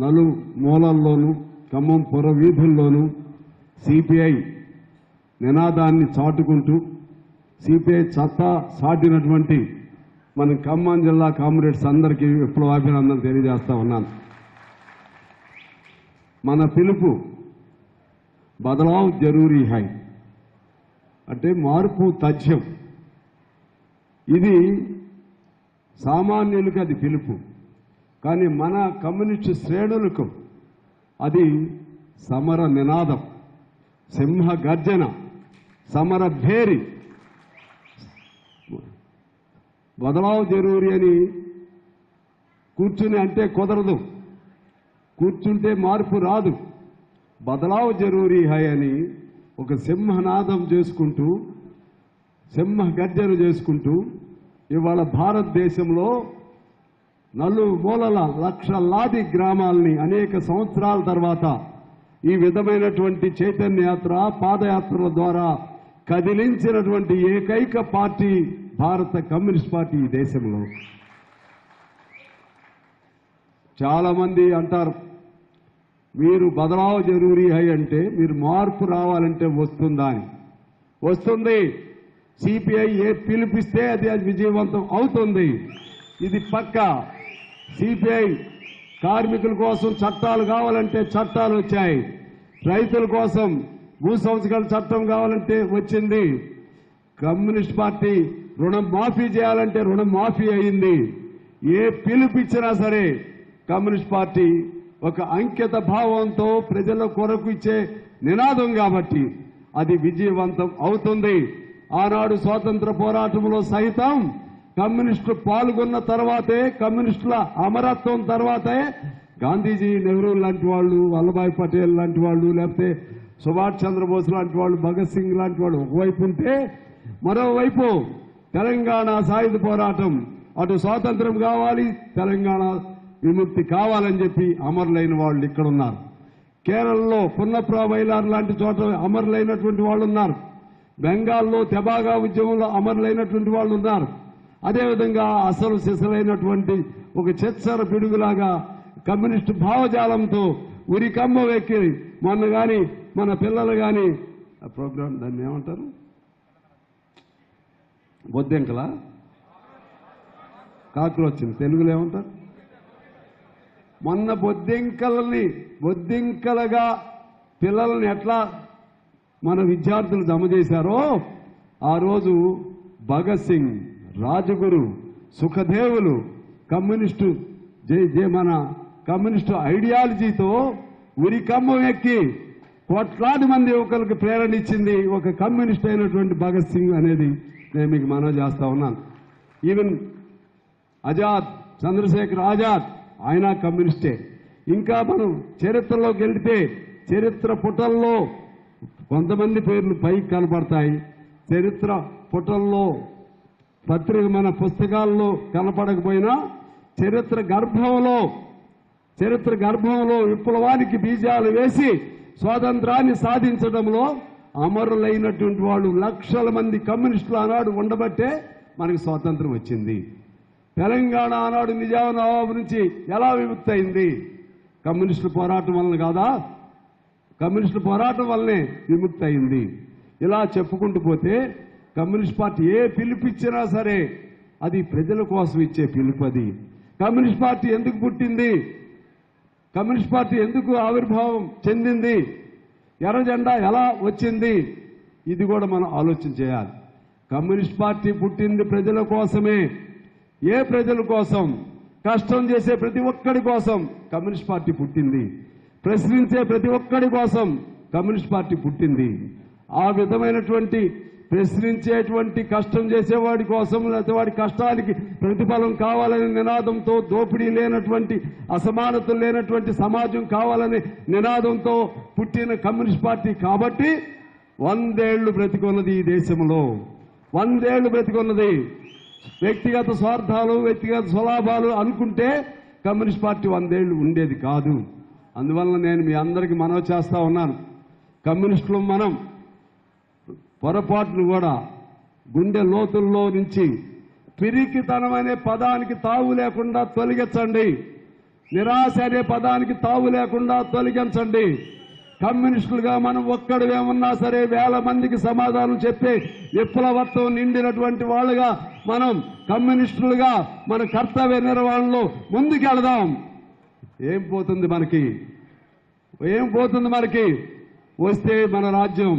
నలు మూలల్లోనూ ఖమ్మం పుర వీధుల్లోనూ సిపిఐ నినాదాన్ని చాటుకుంటూ సిపిఐ సత్తా సాటినటువంటి మన ఖమ్మం జిల్లా కామ్రేడ్స్ అందరికీ విప్లవాభినందనలు తెలియజేస్తా ఉన్నాను. మన పిలుపు బదలావ్ జరూరీ హై అంటే మార్పు తథ్యం. ఇది సామాన్యులకు అది పిలుపు, కానీ మన కమ్యూనిస్టు శ్రేణులకు అది సమర నినాదం, సింహ గర్జన, సమర భేరి. బదలావ్ జరూరీ అని కూర్చుని అంటే కుదరదు, కూర్చుంటే మార్పు రాదు. బదలావ్ జరూరీ హై అని ఒక సింహనాదం చేసుకుంటూ, సింహ గర్జన చేసుకుంటూ ఇవాళ భారతదేశంలో నలుమూలల లక్షలాది గ్రామాలని అనేక సంవత్సరాల తర్వాత ఈ విధమైనటువంటి చైతన్య యాత్ర, పాదయాత్రల ద్వారా కదిలించినటువంటి ఏకైక పార్టీ భారత కమ్యూనిస్ట్ పార్టీ ఈ దేశంలో. చాలా మంది అంటారు, మీరు బదలావ్ జరూరీ హై అంటే మీరు మార్పు రావాలంటే వస్తుందా అని. వస్తుంది. సిపిఐ ఏ పిలిపిస్తే అది విజయవంతం అవుతుంది. ఇది పక్కా. సిపిఐ కార్మికుల కోసం చట్టాలు కావాలంటే చట్టాలు వచ్చాయి, రైతుల కోసం భూ సంస్కరణ చట్టం కావాలంటే వచ్చింది, కమ్యూనిస్ట్ పార్టీ రుణం మాఫీ చేయాలంటే రుణం మాఫీ అయింది. ఏ పిలుపిచ్చినా సరే కమ్యూనిస్ట్ పార్టీ ఒక అంకిత భావంతో ప్రజల కొరకు ఇచ్చే నినాదం కాబట్టి అది విజయవంతం అవుతుంది. ఆనాడు స్వాతంత్ర పోరాటంలో సైతం కమ్యూనిస్టులు పాల్గొన్న తర్వాతే, కమ్యూనిస్టుల అమరత్వం తర్వాతే గాంధీజీ, నెహ్రూ లాంటి వాళ్ళు, వల్లభాయ్ పటేల్ లాంటి వాళ్ళు, లేకపోతే సుభాష్ చంద్రబోస్ లాంటి వాళ్ళు, భగత్ సింగ్ లాంటి వాళ్ళు ఒకవైపు ఉంటే, మరోవైపు తెలంగాణ సాయుధ పోరాటం, అటు స్వాతంత్రం కావాలి, తెలంగాణ విముక్తి కావాలని చెప్పి అమరులైన వాళ్ళు ఇక్కడ ఉన్నారు. కేరళలో పున్నప్రా వైలార్ లాంటి చోట అమరులైనటువంటి వాళ్ళు ఉన్నారు. బెంగాల్లో తెబాగా ఉద్యమంలో అమరులైనటువంటి వాళ్ళు ఉన్నారు. అదేవిధంగా అసలు సిసలైనటువంటి ఒక చెచ్చర పిడుగులాగా కమ్యూనిస్టు భావజాలంతో ఉరికమ్మ వెక్కి మొన్న కానీ మన పిల్లలు కానీ ప్రోగ్రాం దాన్ని ఏమంటారు, బొద్దెంకలా కాక్రోచ్చింది తెలుగులో ఏమంటారు, మొన్న బొద్దింకలుగా పిల్లల్ని ఎట్లా మన విద్యార్థులు జమ చేశారో ఆ రోజు భగత్ సింగ్, రాజగురు, సుఖదేవులు కమ్యూనిస్టు మన కమ్యూనిస్టు ఐడియాలజీతో ఉరికమ్మ ఎక్కి కోట్లాది మంది యువకులకు ప్రేరణ ఇచ్చింది ఒక కమ్యూనిస్ట్ అయినటువంటి భగత్ సింగ్ అనేది నేను మీకు మనవి చేస్తా ఉన్నాను. ఈవెన్ ఆజాద్, చంద్రశేఖర్ ఆజాద్ ఆయన కమ్యూనిస్టే. ఇంకా మనం చరిత్రలోకి వెళ్తే చరిత్ర పుటల్లో కొంతమంది పేర్లు పైకి కనపడతాయి, చరిత్ర పుటల్లో పత్రిక మన పుస్తకాల్లో కనపడకపోయినా చరిత్ర గర్భంలో విప్లవానికి బీజాలు వేసి స్వాతంత్రాన్ని సాధించడంలో అమరులైనటువంటి వాళ్ళు లక్షల మంది కమ్యూనిస్టులు ఆనాడు ఉండబట్టే మనకి స్వాతంత్రం వచ్చింది. తెలంగాణ ఆనాడు నిజాం నవాబు నుంచి ఎలా విముక్తి అయింది? కమ్యూనిస్టుల పోరాటం వలన కాదా? కమ్యూనిస్టుల పోరాటం వల్లనే విముక్తి అయింది. ఇలా చెప్పుకుంటూ పోతే కమ్యూనిస్ట్ పార్టీ ఏ పిలుపిచ్చినా సరే అది ప్రజల కోసం ఇచ్చే పిలుపు. అది కమ్యూనిస్ట్ పార్టీ ఎందుకు పుట్టింది? కమ్యూనిస్ట్ పార్టీ ఎందుకు ఆవిర్భావం చెందింది? ఎర్ర జెండా ఎలా వచ్చింది? ఇది కూడా మనం ఆలోచన చేయాలి. కమ్యూనిస్ట్ పార్టీ పుట్టింది ప్రజల కోసమే. ఏ ప్రజల కోసం? కష్టం చేసే ప్రతి ఒక్కడి కోసం కమ్యూనిస్ట్ పార్టీ పుట్టింది. ప్రశ్నించే ప్రతి ఒక్కడి కోసం కమ్యూనిస్ట్ పార్టీ పుట్టింది. ఆ విధమైనటువంటి ప్రశ్నించేటువంటి, కష్టం చేసేవాడి కోసం, లేకపోతే వాడి కష్టానికి ప్రతిఫలం కావాలనే నినాదంతో, దోపిడీ లేనటువంటి, అసమానతలు లేనటువంటి సమాజం కావాలనే నినాదంతో పుట్టిన కమ్యూనిస్ట్ పార్టీ కాబట్టి 100 ఏళ్లు బ్రతికున్నది ఈ దేశంలో. 100 ఏళ్లు బ్రతికున్నది. వ్యక్తిగత స్వార్థాలు, వ్యక్తిగత స్వలాభాలు అనుకుంటే కమ్యూనిస్ట్ పార్టీ 100 ఏళ్లు ఉండేది కాదు. అందువల్ల నేను మీ అందరికీ మనవి చేస్తా ఉన్నాను, కమ్యూనిస్టులు మనం పొరపాటును కూడా గుండె లోతుల్లో నుంచి పిరికితనం అనే పదానికి తావు లేకుండా తొలగించండి. నిరాశ అనే పదానికి తావు లేకుండా తొలగించండి. కమ్యూనిస్టులుగా మనం ఒక్కడేమన్నా సరే వేల మందికి సమాధానం చెప్పే విప్లవత్వం నిండినటువంటి వాళ్ళుగా మనం కమ్యూనిస్టులుగా మన కర్తవ్య నిర్వహణలో ముందుకెళదాం. ఏం పోతుంది మనకి? వస్తే మన రాజ్యం,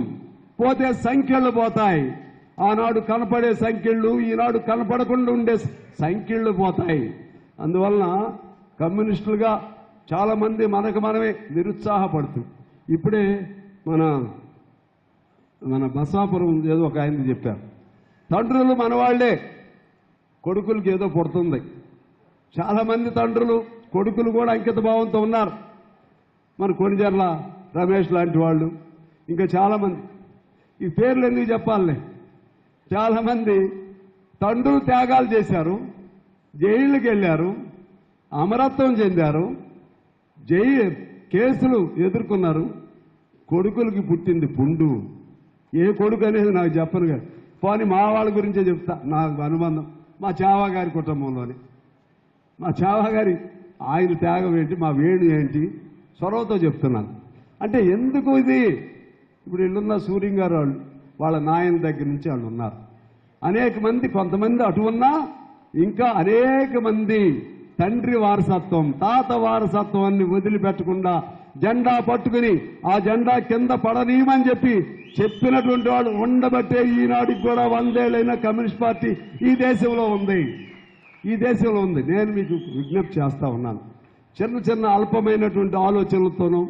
పోతే సంఖ్యలు పోతాయి. ఆనాడు కనపడే సంఖ్యలు ఈనాడు కనపడకుండా ఉండే సంఖ్యలు పోతాయి. అందువలన కమ్యూనిస్టులుగా చాలా మంది మనకు మనమే నిరుత్సాహపడుతుంది. ఇప్పుడే మన బసాపురం ఏదో ఒక ఆయన చెప్పారు, తండ్రులు మనవాళ్లే, కొడుకులకి ఏదో పుడుతుంది. చాలా మంది తండ్రులు కొడుకులు కూడా అంకిత భావంతో ఉన్నారు. మన కొనిజర్ల రమేష్ లాంటి వాళ్ళు, ఇంకా చాలా మంది, ఈ పేర్లు ఎందుకు చెప్పాలనే, చాలా మంది తండ్రులు త్యాగాలు చేశారు, జైళ్ళకి వెళ్ళారు, అమరత్వం చెందారు, కేసులు ఎదుర్కొన్నారు. కొడుకులకి పుట్టింది పుండు. ఏ కొడుకు అనేది నాకు చెప్పను కదా, పోనీ మా వాళ్ళ గురించే చెప్తా. నాకు అనుబంధం మా చావా గారి కుటుంబంలోని, మా చావా గారి ఆయన త్యాగం ఏంటి, మా వేణు ఏంటి, చొరవతో చెప్తున్నాను. అంటే ఎందుకు ఇది? ఇప్పుడు ఇల్లున్న సూర్యం గారు వాళ్ళ నాయన దగ్గర నుంచి వాళ్ళు ఉన్నారు. అనేక మంది, కొంతమంది అటు ఉన్నా ఇంకా అనేక మంది తండ్రి వారసత్వం, తాత వారసత్వాన్ని వదిలిపెట్టకుండా జెండా పట్టుకుని ఆ జెండా కింద పడనీయమని చెప్పినటువంటి వాళ్ళు ఉండబట్టే ఈనాటికి కూడా 100 ఏళ్ళైన కమ్యూనిస్ట్ పార్టీ ఈ దేశంలో ఉంది. నేను మీకు విజ్ఞప్తి చేస్తా ఉన్నాను. చిన్న అల్పమైనటువంటి ఆలోచనలతోనూ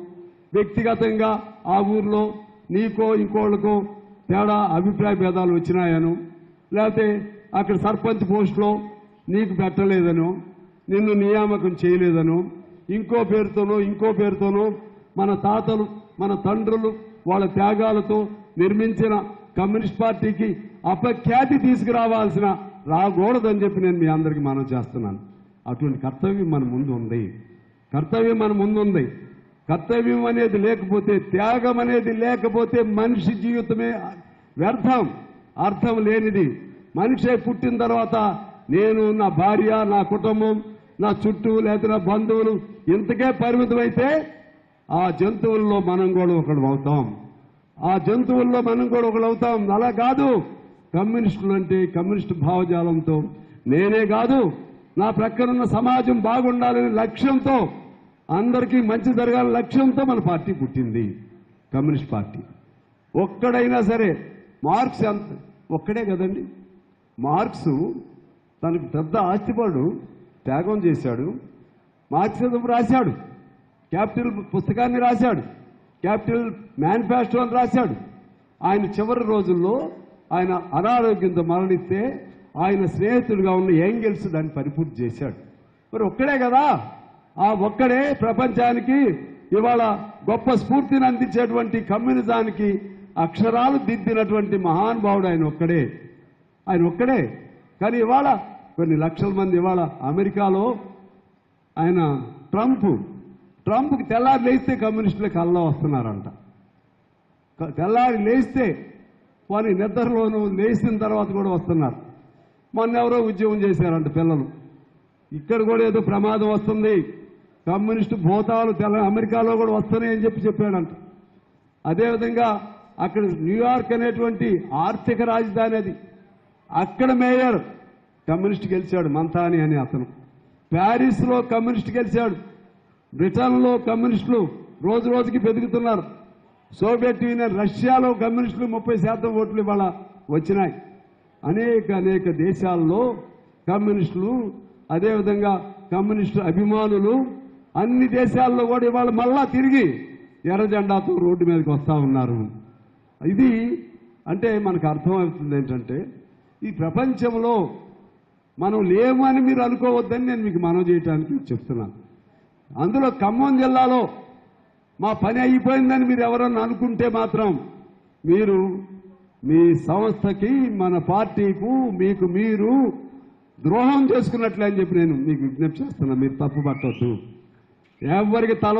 వ్యక్తిగతంగా ఆ ఊర్లో నీకో ఇంకోళ్ళకో తేడా అభిప్రాయ భేదాలు వచ్చినాయను, లేకపోతే అక్కడ సర్పంచ్ పోస్టులో నీకు పెట్టలేదనో, నిన్ను నియామకం చేయలేదనో, ఇంకో పేరుతోనో మన తాతలు మన తండ్రులు వాళ్ళ త్యాగాలతో నిర్మించిన కమ్యూనిస్ట్ పార్టీకి అపఖ్యాతి తీసుకురావాల్సిన రాకూడదని చెప్పి నేను మీ అందరికీ మనవి చేస్తున్నాను. అటువంటి కర్తవ్యం మన ముందు ఉంది. కర్తవ్యం అనేది లేకపోతే, త్యాగం అనేది లేకపోతే మనిషి జీవితమే వ్యర్థం, అర్థం లేనిది. మనిషి పుట్టిన తర్వాత నేను, నా భార్య, నా కుటుంబం, నా చుట్టూ లేదా నా బంధువులు ఇంతకే పరిమితమైతే ఆ జంతువుల్లో మనం కూడా ఒకడు అవుతాం. అలా కాదు, కమ్యూనిస్టులు అంటే కమ్యూనిస్టు భావజాలంతో, నేనే కాదు నా ప్రక్కనున్న సమాజం బాగుండాలనే లక్ష్యంతో, అందరికీ మంచి జరగాలనే లక్ష్యంతో మన పార్టీ పుట్టింది, కమ్యూనిస్ట్ పార్టీ. ఒక్కడైనా సరే, మార్క్స్ ఒక్కడే కదండి, మార్క్స్ తనకు పెద్ద ఆస్తిపడు త్యాగం చేశాడు, మార్క్సిజం రాశాడు, క్యాపిటల్ పుస్తకాన్ని రాశాడు, క్యాపిటల్ మేనిఫెస్టో అని రాశాడు. ఆయన చివరి రోజుల్లో ఆయన అనారోగ్యంతో మరణిస్తే ఆయన స్నేహితుడిగా ఉన్న ఏంగెల్స్ దాన్ని పరిపూర్తి చేశాడు. మరి ఒక్కడే కదా, ఆ ఒక్కడే ప్రపంచానికి ఇవాళ గొప్ప స్ఫూర్తిని అందించేటువంటి కమ్యూనిజానికి అక్షరాలు దిద్దినటువంటి మహానుభావుడు ఆయన ఒక్కడే. కానీ ఇవాళ కొన్ని లక్షల మంది, ఇవాళ అమెరికాలో ఆయన ట్రంప్కి తెల్లారి లేస్తే కమ్యూనిస్టులు కళ్ళలో వస్తున్నారంట. తెల్లారి లేస్తే వారి నిద్రలోనూ లేచిన తర్వాత కూడా వస్తున్నారు. మొన్న ఎవరో ఉద్యమం చేశారంట పిల్లలు, ఇక్కడ కూడా ఏదో ప్రమాదం వస్తుంది, కమ్యూనిస్టు భూతాలు అమెరికాలో కూడా వస్తున్నాయని చెప్పాడంట. అదేవిధంగా అక్కడ న్యూయార్క్ అనేటువంటి ఆర్థిక రాజధాని అది, అక్కడ మేయర్ కమ్యూనిస్ట్ గెలిచాడు, మంతాని అని అతను. ప్యారిస్లో కమ్యూనిస్ట్ గెలిచాడు. బ్రిటన్లో కమ్యూనిస్టులు రోజు రోజుకి పెరుగుతున్నారు. సోవియట్ యూనియన్, రష్యాలో కమ్యూనిస్టులు 30% ఓట్లు ఇవాళ వచ్చినాయి. అనేక దేశాల్లో కమ్యూనిస్టులు, అదేవిధంగా కమ్యూనిస్టు అభిమానులు అన్ని దేశాల్లో కూడా ఇవాళ మళ్ళా తిరిగి ఎర్ర జెండాతో రోడ్డు మీదకి వస్తూ ఉన్నారు. ఇది అంటే మనకు అర్థమవుతుంది ఏంటంటే, ఈ ప్రపంచంలో మనం లేమని మీరు అనుకోవద్దని నేను మీకు మనవి చేయడానికి చెప్తున్నాను. అందులో ఖమ్మం జిల్లాలో మా పని అయిపోయిందని మీరు ఎవరన్నా అనుకుంటే మాత్రం మీరు మీ సంస్థకి, మన పార్టీకు, మీకు మీరు ద్రోహం చేసుకున్నట్లే అని చెప్పి నేను మీకు విజ్ఞప్తి చేస్తున్నా. మీరు తప్పు పట్టవద్దు, ఎవరికి తల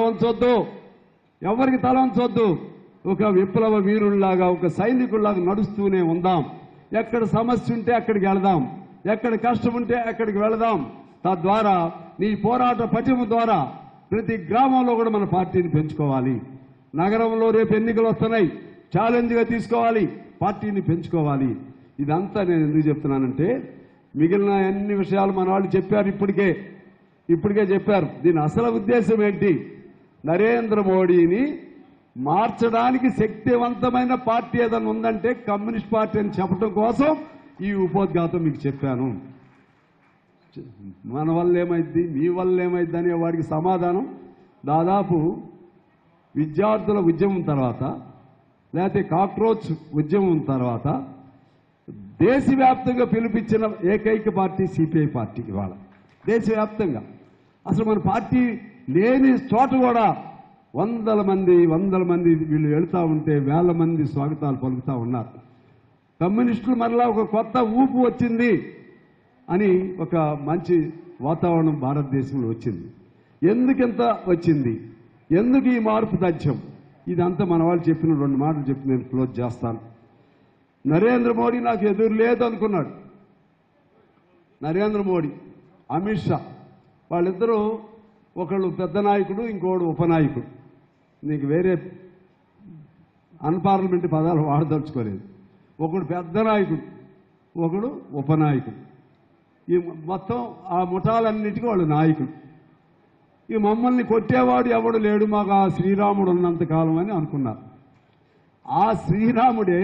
వంచొద్దు. ఒక విప్లవ వీరుల్లాగా, ఒక సైనికుల్లాగా నడుస్తూనే ఉందాం. ఎక్కడ సమస్య ఉంటే అక్కడికి వెళదాం, ఎక్కడ కష్టం ఉంటే అక్కడికి వెళదాం. తద్వారా నీ పోరాట పటిమ ద్వారా ప్రతి గ్రామంలో కూడా మన పార్టీని పెంచుకోవాలి. నగరంలో రేపు ఎన్నికలు వస్తున్నాయి, ఛాలెంజ్గా తీసుకోవాలి, పార్టీని పెంచుకోవాలి. ఇదంతా నేను ఎందుకు చెప్తున్నానంటే మిగిలిన అన్ని విషయాలు మన వాళ్ళు చెప్పారు, ఇప్పటికే చెప్పారు. దీని అసలు ఉద్దేశం ఏంటి? నరేంద్ర మోడీని మార్చడానికి శక్తివంతమైన పార్టీ ఏదైనా ఉందంటే కమ్యూనిస్ట్ పార్టీ అని చెప్పడం కోసం ఈ ఉపోద్ఘాతం మీకు చెప్పాను. మన వల్ల ఏమైంది, మీ వల్ల ఏమైంది అనే వాడికి సమాధానం దాదాపు విద్యార్థుల ఉద్యమం తర్వాత లేకపోతే కాక్రోచ్ ఉద్యమం తర్వాత దేశవ్యాప్తంగా పిలిపించిన ఏకైక పార్టీ సిపిఐ పార్టీ. ఇవాళ దేశవ్యాప్తంగా అసలు మన పార్టీ లేని చోట కూడా వందల మంది వీళ్ళు వెళుతూ ఉంటే వేల మంది స్వాగతాలు పలుకుతూ ఉన్నారు. కమ్యూనిస్టులు మరలా ఒక కొత్త ఊపు వచ్చింది అని ఒక మంచి వాతావరణం భారతదేశంలో వచ్చింది. ఎందుకింత వచ్చింది, ఎందుకు ఈ మార్పు తథ్యం, ఇదంతా మన వాళ్ళు చెప్పిన 2 మాటలు చెప్పి నేను క్లోజ్ చేస్తాను. నరేంద్ర మోడీ నాకు ఎదురు లేదు అనుకున్నాడు. నరేంద్ర మోడీ, అమిత్ షా వాళ్ళిద్దరూ ఒకళ్ళు పెద్ద నాయకుడు, ఇంకోడు ఉపనాయకుడు. నీకు వేరే అన్పార్లమెంట్ పదాలు వాడదలుచుకోలేదు. ఒకడు పెద్ద నాయకుడు, ఒకడు ఉపనాయకుడు. ఈ మొత్తం ఆ ముఠాలన్నిటికీ వాళ్ళు నాయకుడు. ఈ మమ్మల్ని కొట్టేవాడు ఎవడు లేడు, మాకు ఆ శ్రీరాముడు ఉన్నంతకాలం అని అనుకున్నారు. ఆ శ్రీరాముడే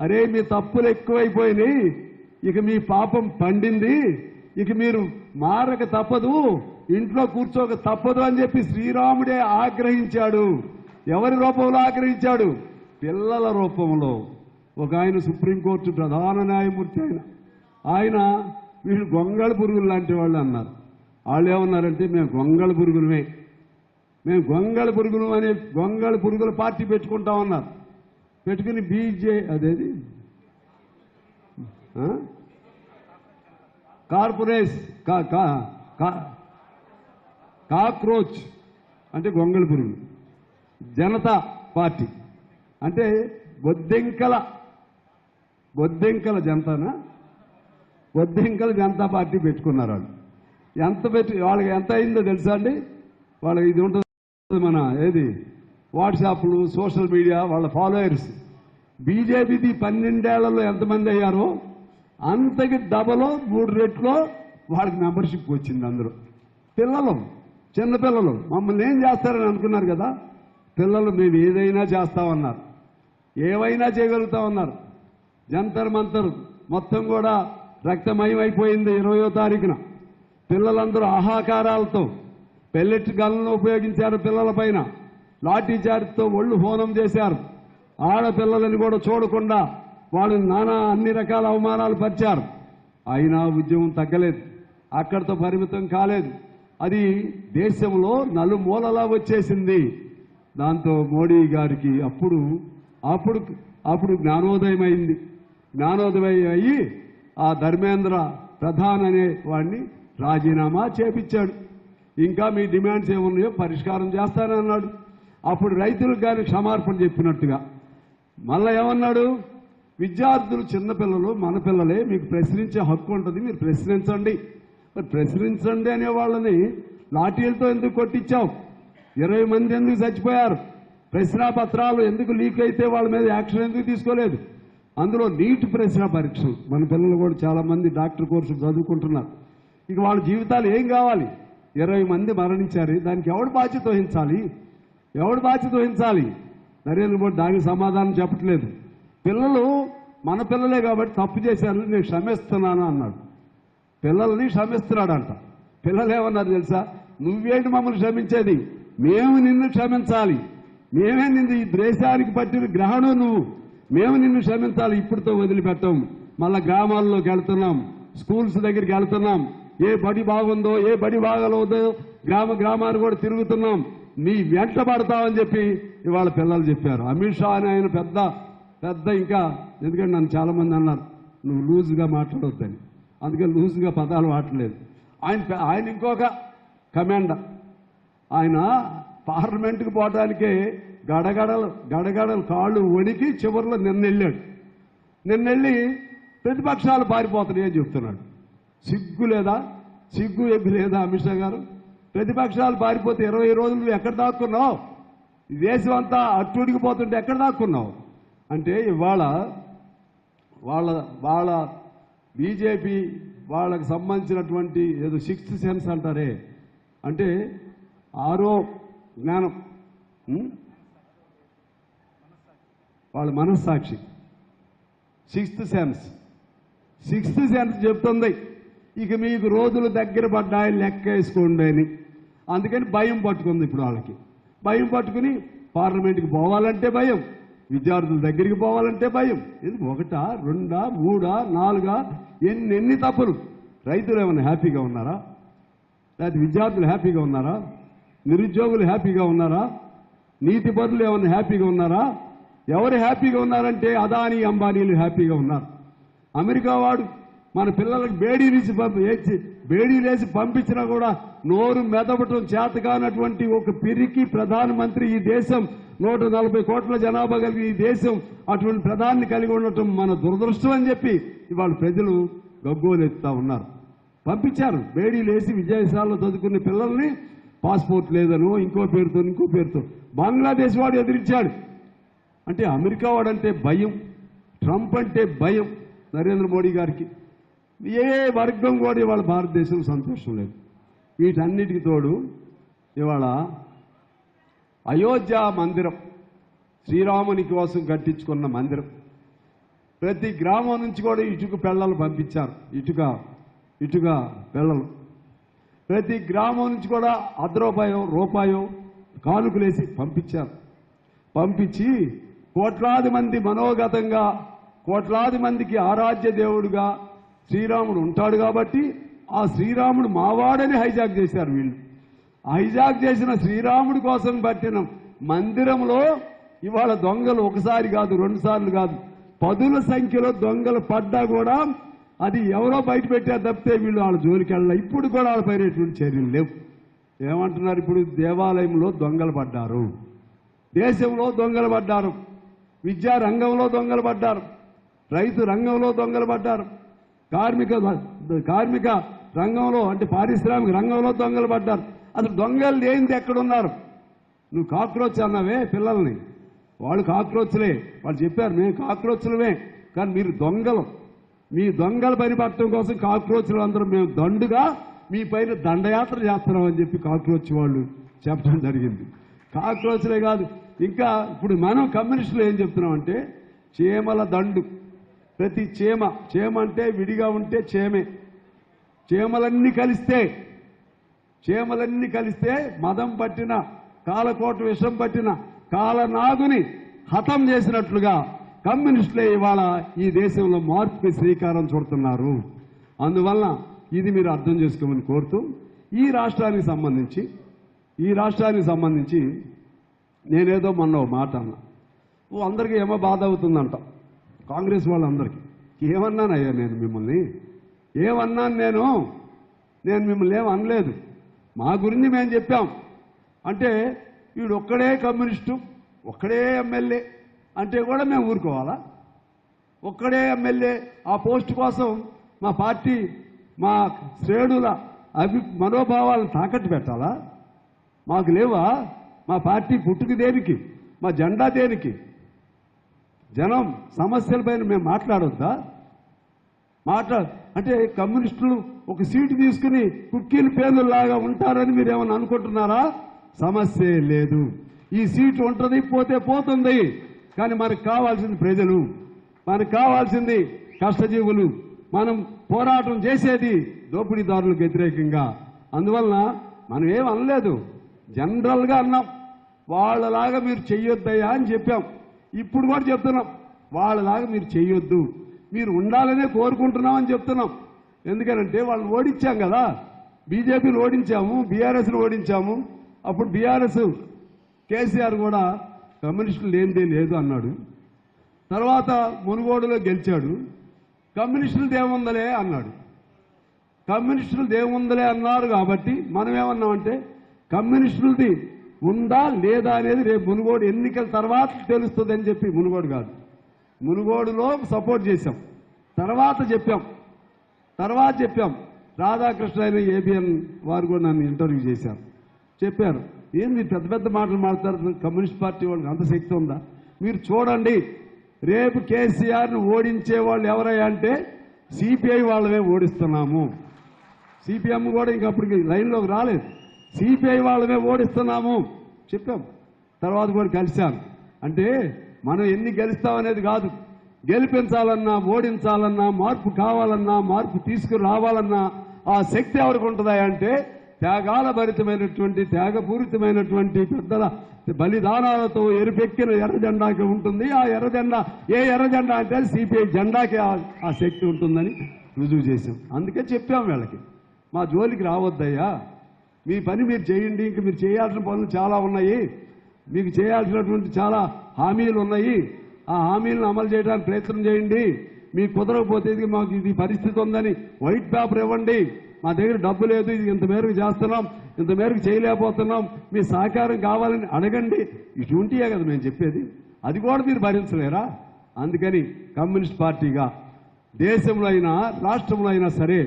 అరే మీ తప్పులు ఎక్కువైపోయినాయి, ఇక మీ పాపం పండింది, ఇక మీరు మారక తప్పదు, ఇంట్లో కూర్చోక తప్పదు అని చెప్పి శ్రీరాముడే ఆగ్రహించాడు. ఎవరి రూపంలో ఆగ్రహించాడు? పిల్లల రూపంలో. ఒక ఆయన సుప్రీంకోర్టు ప్రధాన న్యాయమూర్తి ఆయన వీళ్ళు గొంగళ పురుగులు లాంటి వాళ్ళు అన్నారు. వాళ్ళు ఏమన్నారంటే మేము గొంగళ పురుగులమే, మేము గొంగళ పురుగులు అనే గొంగళ పురుగుల పార్టీ పెట్టుకుంటామన్నారు. పెట్టుకుని అదేది కార్పొరేట్ కాక్రోచ్ అంటే గొంగళ పురుగులు, జనతా పార్టీ అంటే బొద్దింకల జనతా పార్టీ పెట్టుకున్నారు వాళ్ళు. వాళ్ళకి ఎంత అయిందో తెలుసా అండి? వాళ్ళకి ఇది ఉంటుంది మన ఏది వాట్సాప్లు, సోషల్ మీడియా, వాళ్ళ ఫాలోయర్స్. బీజేపీది 12 ఏళ్లలో ఎంతమంది అయ్యారో అంతకి డబలో 3 రెట్లో వాళ్ళకి మెంబర్షిప్ వచ్చింది. అందరూ పిల్లలు, చిన్నపిల్లలు. మమ్మల్ని ఏం చేస్తారని అనుకున్నారు కదా, పిల్లలు మేము ఏదైనా చేస్తామన్నారు, ఏవైనా చేయగలుగుతామన్నారు. జంతర్ మంతర్ మొత్తం కూడా రక్తమయం అయిపోయింది 20వ తారీఖున. పిల్లలందరూ ఆహాకారాలతో పెల్లెట్ గన్లను ఉపయోగించారు పిల్లల పైన, లాఠీ చార్జ్తో ఒళ్ళు హోనం చేశారు. ఆడపిల్లలని కూడా చూడకుండా వాళ్ళు అన్ని రకాల అవమానాలు పరిచారు. అయినా ఉద్యమం తగ్గలేదు, అక్కడితో పరిమితం కాలేదు. అది దేశంలో నలుమూలలా వచ్చేసింది. దాంతో మోడీ గారికి అప్పుడు జ్ఞానోదయం అయింది. జ్ఞానోదయం అయ్యి ఆ ధర్మేంద్ర ప్రధాన్ అనే వాడిని రాజీనామా చేపించాడు. ఇంకా మీ డిమాండ్స్ ఏమున్నాయో పరిష్కారం చేస్తానన్నాడు. అప్పుడు రైతులకు కానీ క్షమార్పణ చెప్పినట్టుగా మళ్ళా ఏమన్నాడు? విద్యార్థులు, చిన్నపిల్లలు, మన పిల్లలే, మీకు ప్రశ్నించే హక్కు ఉంటుంది, మీరు ప్రశ్నించండి. మరి ప్రశ్నించండి అనే వాళ్ళని లాఠీలతో ఎందుకు కొట్టించావు? 20 మంది ఎందుకు చచ్చిపోయారు? ప్రశ్నాపత్రాలు ఎందుకు లీక్ అయితే వాళ్ళ మీద యాక్షన్ ఎందుకు తీసుకోలేదు? అందులో నీట్ ప్రశ్న పరీక్షలు. మన పిల్లలు కూడా చాలా మంది డాక్టర్ కోర్సు చదువుకుంటున్నారు. ఇక వాళ్ళ జీవితాలు ఏం కావాలి? 20 మంది మరణించారు. దానికి ఎవడు బాధ్యత వహించాలి? నరేంద్ర మోడీ దానికి సమాధానం చెప్పట్లేదు. పిల్లలు మన పిల్లలే కాబట్టి తప్పు చేశారు, నేను క్షమిస్తున్నాను అన్నాడు. పిల్లల్ని క్షమిస్తున్నాడంట. పిల్లలు ఏమన్నారు తెలుసా? నువ్వేంటి మమ్మల్ని క్షమించేది? మేము నిన్ను క్షమించాలి, మేమే నిన్ను ఈ దేశానికి పట్టిన గ్రహణం నువ్వు, మేము నిన్ను క్షమించాలి. ఇప్పుడుతో వదిలిపెట్టాం. మళ్ళా గ్రామాల్లోకి వెళ్తున్నాం, స్కూల్స్ దగ్గరికి వెళ్తున్నాం. ఏ బడి బాగుందో, ఏ బడి బాగలేదో గ్రామాన్ని కూడా తిరుగుతున్నాం, నీ వెంట పడతామని చెప్పి ఇవాళ పిల్లలు చెప్పారు. అమిత్ షా అని ఆయన పెద్ద ఇంకా, ఎందుకంటే నన్ను చాలా మంది అన్నారు నువ్వు లూజ్గా మాట్లాడొద్దని, అందుకే లూజ్గా పదాలు వాడలేదు. ఆయన ఇంకొక కమాండర్. ఆయన పార్లమెంటుకు పోవడానికే గడగడలు కాళ్ళు వణికి చివరిలో నిన్నెళ్ళి ప్రతిపక్షాలు పారిపోతున్నాయి అని చెప్తున్నాడు. సిగ్గు లేదా? సిగ్గు ఎగ్గు లేదా అమిత్ షా గారు? ప్రతిపక్షాలు పారిపోతే 20 రోజులు నువ్వు ఎక్కడ దాక్కున్నావు? ఈ దేశం అంతా అట్టుడికిపోతుంటే ఎక్కడ దాక్కున్నావు? అంటే ఇవాళ వాళ్ళ బీజేపీ వాళ్ళకి సంబంధించినటువంటి ఏదో 6th సెన్స్ అంటారే, అంటే 6వ జ్ఞానం, వాళ్ళ మనస్సాక్షి 6th సెన్స్ చెప్తుంది ఇక మీకు రోజులు దగ్గర పడ్డాయి లెక్క వేసుకోండి అని. అందుకని భయం పట్టుకుంది ఇప్పుడు వాళ్ళకి. భయం పట్టుకుని పార్లమెంట్కి పోవాలంటే భయం, విద్యార్థుల దగ్గరికి పోవాలంటే భయం. ఇది 1, 2, 3, 4 ఎన్ని తప్పులు. రైతులు ఏమైనా హ్యాపీగా ఉన్నారా? లేకపోతే విద్యార్థులు హ్యాపీగా ఉన్నారా? నిరుద్యోగులు హ్యాపీగా ఉన్నారా? నీతి పరులు ఏమైనా హ్యాపీగా ఉన్నారా? ఎవరు హ్యాపీగా ఉన్నారంటే అదానీ అంబానీలు హ్యాపీగా ఉన్నారు. అమెరికా వాడు మన పిల్లలకు బేడీలేసి పంపించినా కూడా నోరు మెదపటం చేతకానటువంటి ఒక పిరికి ప్రధానమంత్రి ఈ దేశం, 140 కోట్ల జనాభా కలిగి ఈ దేశం అటువంటి ప్రధాని కలిగి ఉండటం మన దురదృష్టం అని చెప్పి ఇవాళ ప్రజలు గగ్గోలెత్తుతా ఉన్నారు. పంపించారు బేడీలేసి విద్యాశాలలో చదువుకునే పిల్లల్ని, పాస్పోర్ట్ లేదనో ఇంకో పేరుతో. బంగ్లాదేశ్ వాడు ఎదిరించాడు. అంటే అమెరికా వాడంటే భయం, ట్రంప్ అంటే భయం నరేంద్ర మోడీ గారికి. ఏ వర్గం కూడా ఇవాళ భారతదేశం సంతోషం లేదు. వీటన్నిటికి తోడు ఇవాళ అయోధ్య మందిరం, శ్రీరాముని కోసం కట్టించుకున్న మందిరం, ప్రతి గ్రామం నుంచి కూడా ఇటుక పెళ్ళలు పంపించారు. ఇటుక పెళ్ళలు ప్రతి గ్రామం నుంచి కూడా రూపాయో కానుకలేసి పంపించారు. పంపించి కోట్లాది మంది మనోగతంగా, కోట్లాది మందికి ఆరాధ్య దేవుడుగా శ్రీరాముడు ఉంటాడు కాబట్టి ఆ శ్రీరాముడు మావాడని హైజాక్ చేశారు వీళ్ళు. హైజాక్ చేసిన శ్రీరాముడి కోసం పట్టిన మందిరంలో ఇవాళ దొంగలు ఒకసారి కాదు, 2 సార్లు కాదు, 10ల సంఖ్యలో దొంగలు పడ్డా కూడా అది ఎవరో బయట పెట్టారు తప్పితే వీళ్ళు వాళ్ళ జోలికి వెళ్ళాలి. ఇప్పుడు కూడా వాళ్ళ పైన ఎటువంటి చర్యలు లేవు. ఏమంటున్నారు? ఇప్పుడు దేవాలయంలో దొంగలు పడ్డారు, దేశంలో దొంగలు పడ్డారు, విద్యా రంగంలో దొంగలు పడ్డారు, రైతు రంగంలో దొంగలు పడ్డారు, కార్మిక రంగంలో అంటే పారిశ్రామిక రంగంలో దొంగలు పడ్డారు. అసలు దొంగలు లేనిది ఎక్కడున్నారు? నువ్వు కాక్రోచ్ అన్నావే పిల్లల్ని, వాళ్ళు కాక్రోచ్లే. వాళ్ళు చెప్పారు మేము కాక్రోచ్లమే, కానీ మీరు దొంగలు. మీ దొంగల పని పట్టడం కోసం కాక్రోచ్లు అందరూ మేము దండుగా మీ పైన దండయాత్ర చేస్తున్నాం అని చెప్పి కాక్రోచ్ వాళ్ళు చెప్పడం జరిగింది. కాక్రోచ్లే కాదు, ఇంకా ఇప్పుడు మనం కమ్యూనిస్టులు ఏం చెప్తున్నాం అంటే చీమల దండు. ప్రతి చీమ అంటే విడిగా ఉంటే చీమే, చీమలన్నీ కలిస్తే మదం పట్టిన కాలకోట విషం పట్టిన కాలనాగుని హతం చేసినట్లుగా కమ్యూనిస్టులే ఇవాళ ఈ దేశంలో మార్పుకి శ్రీకారం చుడుతున్నారు. అందువల్ల ఇది మీరు అర్థం చేసుకోమని కోరుతూ ఈ రాష్ట్రానికి సంబంధించి నేనేదో మొన్న మాట అన్నా. అందరికీ ఏమో బాధ అవుతుందంట కాంగ్రెస్ వాళ్ళందరికీ. ఏమన్నానయ్యా నేను మిమ్మల్ని? ఏమన్నాను నేను మిమ్మల్ని ఏం అనలేదు. మా గురించి మేము చెప్పాం. అంటే వీడు ఒక్కడే కమ్యూనిస్టు, ఒక్కడే ఎమ్మెల్యే అంటే కూడా మేము ఊరుకోవాలా? ఒక్కడే ఎమ్మెల్యే ఆ పోస్ట్ కోసం మా పార్టీ మా శ్రేణుల మనోభావాలను తాకట్టు పెట్టాలా? మాకు లేవా? మా పార్టీ పుట్టుకు దేనికి? మా జెండా దేనికి? జనం సమస్యలపైన మేము మాట్లాడొద్దా? అంటే కమ్యూనిస్టులు ఒక సీటు తీసుకుని కుక్కీల పేర్లలాగా ఉంటారని మీరు ఏమన్నా అనుకుంటున్నారా? సమస్య లేదు. ఈ సీటు ఉంటుంది, పోతే పోతుంది. కానీ మనకు కావాల్సింది ప్రజలు, మనకు కావాల్సింది కష్టజీవులు. మనం పోరాటం చేసేది దోపిడీదారులకు వ్యతిరేకంగా. అందువలన మనం ఏం అనలేదు, జనరల్గా అన్నాం. వాళ్ళలాగా మీరు చెయ్యొద్దయ్యా అని చెప్పాం. ఇప్పుడు కూడా చెప్తున్నాం, వాళ్ళలాగా మీరు చెయ్యొద్దు, మీరు ఉండాలనే కోరుకుంటున్నామని చెప్తున్నాం. ఎందుకనంటే వాళ్ళని ఓడించాం కదా, బీజేపీని ఓడించాము, బీఆర్ఎస్ని ఓడించాము. అప్పుడు బీఆర్ఎస్ కేసీఆర్ కూడా కమ్యూనిస్టులు లేనిదే లేదు అన్నాడు. తర్వాత మునుగోడులో గెలిచాడు, కమ్యూనిస్టులు దేముందలే అన్నాడు. కమ్యూనిస్టులు దేముందలే అన్నారు కాబట్టి మనం ఏమన్నామంటే కమ్యూనిస్టులది ఉందా లేదా అనేది రేపు మునుగోడు ఎన్నికల తర్వాత తెలుస్తుందని చెప్పి, మునుగోడు కాదు, మునుగోడులో సపోర్ట్ చేశాం. తర్వాత చెప్పాం రాధాకృష్ణ అయిన ఏబిఎన్ వారు కూడా నన్ను ఇంటర్వ్యూ చేశారు. చెప్పారు, ఏంది పెద్ద పెద్ద మాటలు మాట్లాడుతున్నారు, కమ్యూనిస్ట్ పార్టీ వాళ్ళకి అంత శక్తి ఉందా? మీరు చూడండి, రేపు కేసీఆర్ను ఓడించే వాళ్ళు ఎవరయ్యా అంటే సిపిఐ వాళ్ళమే ఓడిస్తున్నాము. సిపిఎం కూడా ఇంకప్పటికి లైన్లోకి రాలేదు. సిపిఐ వాళ్ళమే ఓడిస్తున్నాము చెప్పాం. తర్వాత కూడా కలిశాను. అంటే మనం ఎన్ని గెలుస్తామనేది కాదు, గెలిపించాలన్నా, ఓడించాలన్నా, మార్పు కావాలన్నా, మార్పు తీసుకురావాలన్నా ఆ శక్తి ఎవరికి ఉంటుందా అంటే త్యాగాల భరితమైనటువంటి, త్యాగపూరితమైనటువంటి పెద్దల బలిదానాలతో ఎరుపెక్కిన ఎర్ర జెండాకి ఉంటుంది. ఆ ఎర్ర జెండా ఏ ఎర్ర జెండా అంటే సిపిఐ జెండాకి ఆ శక్తి ఉంటుందని రుజువు చేశాం. అందుకే చెప్పాం వీళ్ళకి, మా జోలికి రావద్దయ్యా, మీ పని మీరు చేయండి, ఇంక మీరు చేయాల్సిన పనులు చాలా ఉన్నాయి, మీకు చేయాల్సినటువంటి చాలా హామీలు ఉన్నాయి, ఆ హామీలను అమలు చేయడానికి ప్రయత్నం చేయండి. మీకు కుదరకపోతే ఇది మాకు ఇది పరిస్థితి ఉందని వైట్ పేపర్ ఇవ్వండి, మా దగ్గర డబ్బు లేదు, ఇది ఇంత మేరకు చేస్తున్నాం, ఇంత మేరకు చేయలేకపోతున్నాం, మీ సహకారం కావాలని అడగండి. ఇటువంటియే కదా మేము చెప్పేది. అది కూడా మీరు భరించలేరా? అందుకని కమ్యూనిస్ట్ పార్టీగా దేశంలో అయినా రాష్ట్రంలో అయినా సరే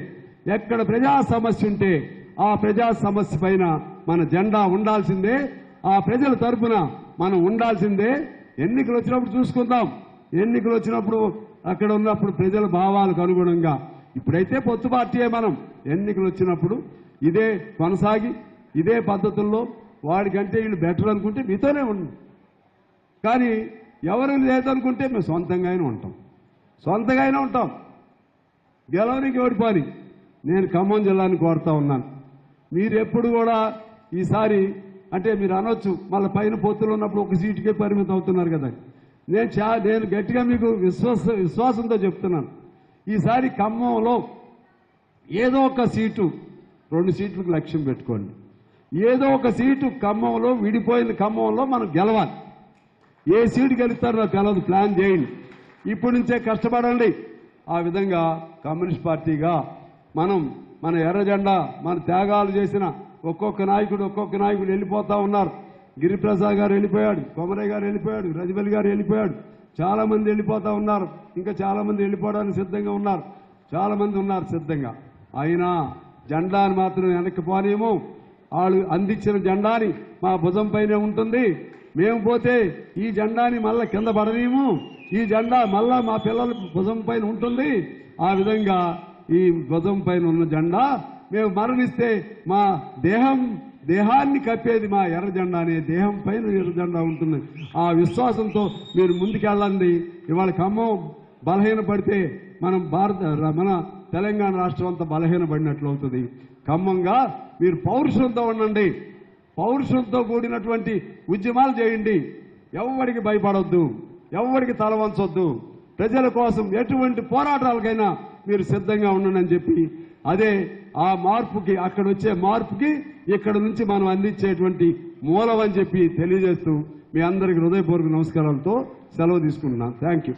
ఎక్కడ ప్రజా సమస్య ఉంటే ఆ ప్రజా సమస్య పైన మన జెండా ఉండాల్సిందే, ఆ ప్రజల తరఫున మనం ఉండాల్సిందే. ఎన్నికలు వచ్చినప్పుడు చూసుకుందాం, ఎన్నికలు వచ్చినప్పుడు అక్కడ ఉన్నప్పుడు ప్రజల భావాలకు అనుగుణంగా. ఇప్పుడైతే పొత్తు పార్టీయే మనం. ఎన్నికలు వచ్చినప్పుడు ఇదే కొనసాగి ఇదే పద్ధతుల్లో వాడికంటే వీళ్ళు బెటర్ అనుకుంటే మీతోనే ఉండి, కానీ ఎవరు లేదనుకుంటే మేము సొంతంగా అయినా ఉంటాం. గెలవనికి ఓడిపోని. నేను ఖమ్మం జిల్లాని కోరుతా ఉన్నాను, మీరు ఎప్పుడు కూడా ఈసారి అంటే మీరు అనొచ్చు మళ్ళీ పైన పొత్తులు ఉన్నప్పుడు ఒక సీటుకే పరిమితం అవుతున్నారు కదా. నేను గట్టిగా మీకు విశ్వాసంతో చెప్తున్నాను, ఈసారి ఖమ్మంలో ఏదో ఒక సీటు, 2 సీట్లకు లక్ష్యం పెట్టుకోండి. ఏదో ఒక సీటు ఖమ్మంలో, విడిపోయిన ఖమ్మంలో మనం గెలవాలి. ఏ సీటు గెలుస్తారో నాకు తెలియదు, ప్లాన్ చేయండి, ఇప్పటి నుంచే కష్టపడండి. ఆ విధంగా కమ్యూనిస్ట్ పార్టీగా మనం మన ఎర్ర జెండా, మన త్యాగాలు చేసిన ఒక్కొక్క నాయకుడు వెళ్ళిపోతా ఉన్నారు. గిరిప్రసాద్ గారు వెళ్ళిపోయాడు, కొమరయ్య గారు వెళ్ళిపోయాడు, రజబలి గారు వెళ్ళిపోయాడు, చాలా మంది వెళ్ళిపోతా ఉన్నారు. ఇంకా చాలా మంది వెళ్ళిపోవడానికి సిద్ధంగా ఉన్నారు, చాలా మంది ఉన్నారు సిద్ధంగా. అయినా జెండాని మాత్రం వెనక్కి పోనేమో. వాళ్ళు అందించిన జెండాని మా భుజం పైనే ఉంటుంది. మేము పోతే ఈ జెండాని మళ్ళా కింద పడనేమో, ఈ జెండా మళ్ళా మా పిల్లల భుజం పైన ఉంటుంది. ఆ విధంగా ఈ భుజం పైన ఉన్న జెండా మేము మరణిస్తే మా దేహాన్ని కప్పేది మా ఎర్ర జెండా అనే దేహం పైన ఎర్ర జెండా ఉంటుంది. ఆ విశ్వాసంతో మీరు ముందుకెళ్ళండి. ఇవాళ ఖమ్మం బలహీనపడితే మన తెలంగాణ రాష్ట్రం అంతా బలహీనపడినట్లు అవుతుంది. ఖమ్మంగా మీరు పౌరుషంతో ఉండండి, పౌరుషంతో కూడినటువంటి ఉద్యమాలు చేయండి. ఎవరికి భయపడొద్దు, ఎవరికి తల వంచొద్దు. ప్రజల కోసం ఎటువంటి పోరాటాలకైనా మీరు సిద్ధంగా ఉండండి అని చెప్పి, అదే ఆ మార్పుకి, అక్కడ వచ్చే మార్పుకి ఇక్కడ నుంచి మనం అందించేటువంటి మూలం అని చెప్పి తెలియజేస్తూ మీ అందరికీ హృదయపూర్వక నమస్కారాలతో సెలవు తీసుకుంటున్నాను. Thank you.